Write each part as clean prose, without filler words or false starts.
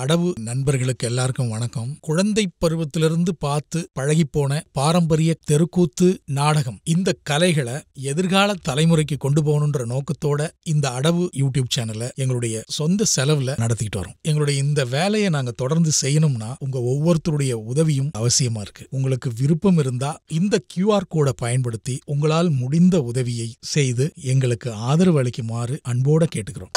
அடவு நண்பர்களுக்கு எல்லாருக்கும் வணக்கம். குழந்தை பருவத்திலிருந்து பார்த்து பழகி போன பாரம்பரிய தெருக்கூத்து நாடகம் இந்த கலைகளை எதிர்கால தலைமுறைக்கு கொண்டு போகணுன்ற நோக்கத்தோட இந்த அடவு யூடியூப் சேனலை எங்களுடைய சொந்த செலவுல நடத்திட்டு வரோம். எங்களுடைய இந்த வேலையை நாங்க தொடர்ந்து செய்யணும்னா உங்க ஒவ்வொருத்தருடைய உதவியும் அவசியமா இருக்கு. உங்களுக்கு விருப்பம் இருந்தா இந்த QR கோடை பயன்படுத்தி உங்களால் முடிந்த உதவியை செய்து எங்களுக்கு ஆதரவு அளிக்குமாறு அன்போட கேட்டுக்கிறோம்.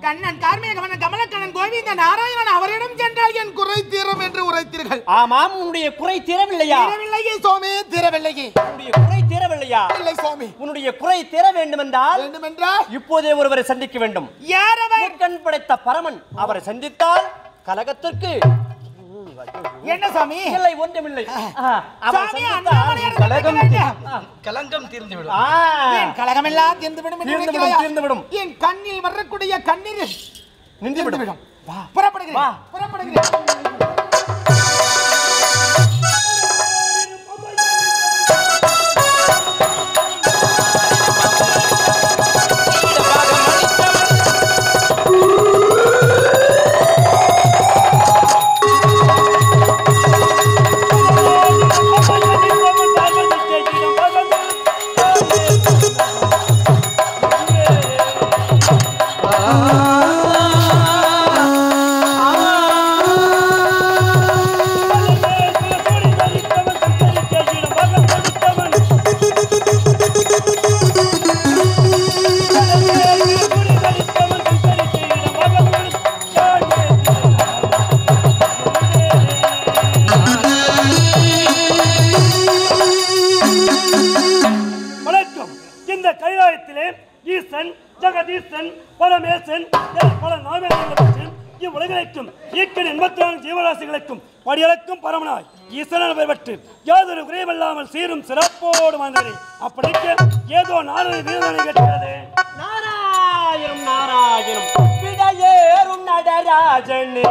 கண்ணன் கார்மேகவன கமலக்கண்ணன் கோவிந்த நாராயணன் அவரிடம் சென்றால் என் குறை தீரும் என்று உரைத்தீர்கள். ஆமாம், உன்னுடைய குறை தீரவில்லையா? தீரவில்லையே சுவாமி, தீரவில்லையே. உன்னுடைய குறை தீரவில்லையா? இல்லை சுவாமி. உன்னுடைய குறை தீர வேண்டுமென்றால் இப்போதே ஒருவரை சந்திக்க வேண்டும். யார் அவர்? கண் படைத்த பரமன். அவரை சந்தித்தால் கலகத்திற்கு என்ன சாமி? இல்லை, ஒன்றுமில்லை. கலங்கம் தீர்ந்துவிடும். என் கலகமெல்லாம் தீர்ந்துவிடும். என் கண்ணில் வரக்கூடிய கண்ணீர் நின்றுவிடும். புறப்படுகிறேன். ஜெகதீசன் பரமேசன் பல நாமங்களுக்கும் இவ்வுலகிற்கும் ஈக்கன் 84 ஜீவராசிகளுக்கும் படியளக்கும் பரமனாய் ஈசனன் பெற்று யாதொரு குறைவில்லாமல் சீரும் சிறப்போடு வந்தது. அப்படிக்கு ஏதோ நாரத வீரனை கேட்கிறது. நாராயணம் நாராயணம் விடையேறும் நடராஜனே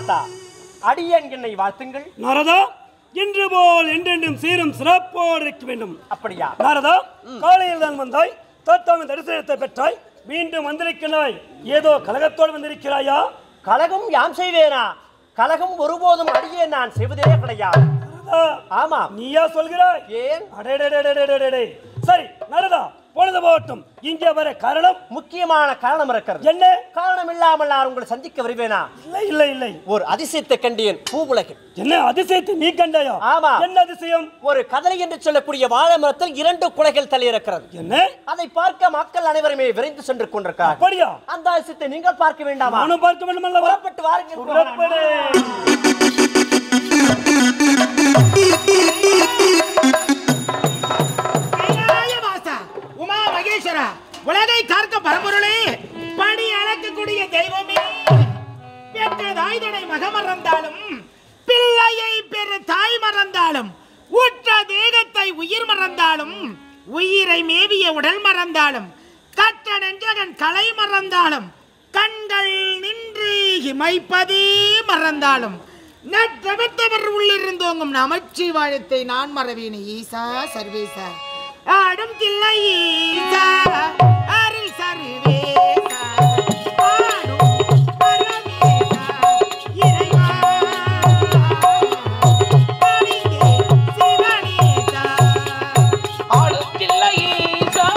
தாத்தா, அடியேன் என்னை வாழ்த்துங்கள். நாரதா, இன்று போல் என்றென்றும் சீரும் சிறப்போடு இருக்க வேண்டும். அப்படியா? நாரதா, காலையில் தான் வந்தாய், தாத்தாவின் தரிசனத்தை பெற்றாய், மீண்டும் வந்திருக்கிறாய். ஏதோ கலகத்தோடு வந்திருக்கிறாயா? கலகம் யாம் செய்வேனா? கலகம் ஒருபோதும் அடியேன் நான் செய்வதே கிடையாது. ஆமா. நீயா சொல்கிறாய்? ஏன்? அடடடடடடடடே. சரி நாரதா, பொழுது போகட்டும். இங்கே வர காரணம்? முக்கியமான காரணம் இருக்கிறது. என்ன காரணம் இல்லாமல் நான் உங்களை சந்திக்க வருவேனா? இல்லை இல்லை இல்லை. ஒரு அதிசயத்தை கண்டேன் பூவுலகில். என்ன அதிசயத்தை நீ கண்டாயா? ஆமா. என்ன அதிசயம்? ஒரு கதலை என்று சொல்லக்கூடிய வாழை மரத்தில் 2 குலைகள் தள்ளி இருக்கிறது. என்ன? அதை பார்க்க மக்கள் அனைவருமே விரைந்து சென்று கொண்டிருக்கிறார். அப்படியா? அந்த அதிசயத்தை நீங்கள் பார்க்க வேண்டாமா? நானும் பார்க்க வேண்டும் அல்லவா? புறப்பட்டு வாருங்கள். உமா மகேஸ்வரா, உலகை காக்க பரம்பொருளே, படி அளக்கக்கூடிய தெய்வமே, பெற்ற தாய்தனை மகமறந்தாலும் பிள்ளையை பெரு தாய் மறந்தாலும் உற்ற தேகத்தை உயிர் மறந்தாலும் உயிரை மேவிய உடல் மறந்தாலும் கற்ற நெஞ்சகன் கலை மறந்தாலும் கண்கள் நின்று இமைப்பதே மறந்தாலும் நற்றவத்தவர் உள்ளிருந்தோங்கும் நமச்சிவாயத்தை நான் மறவேனே. ஈசா சர்வேசா ஆடும் தில்லை ஈசா அருள் சர்வேசா ஆடும் பரமேசா இறைவா பணிந்தே சிவனேசா ஆடும் தில்லை ஈசா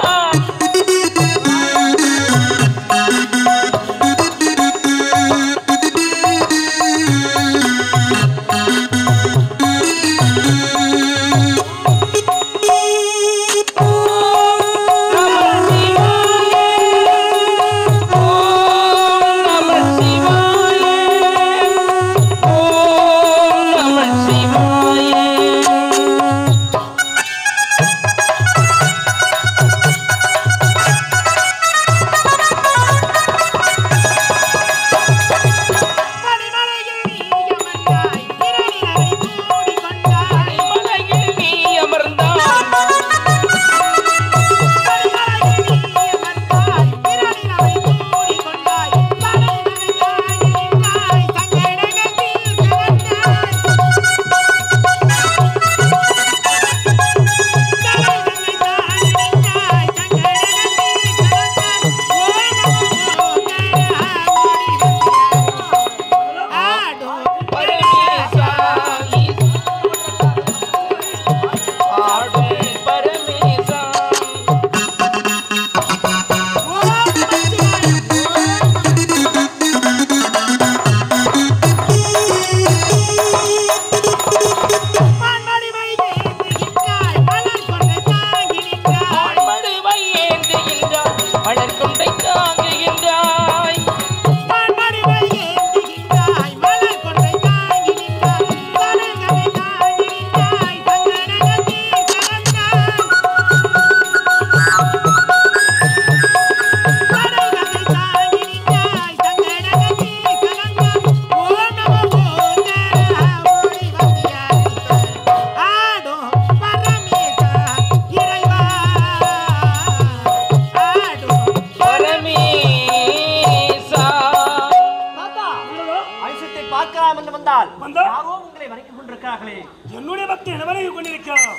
என்னுடைய பக்தி நினைவு கொண்டிருக்கிறார்.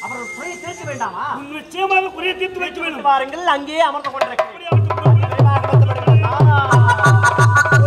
அவர்கள் குறையை தீர்க்க வேண்டாமா? நிச்சயமாக குறையை தீர்த்து வைக்க வேண்டும். பாருங்கள், அங்கே அமர்ந்து கொண்டிருக்கிறேன்.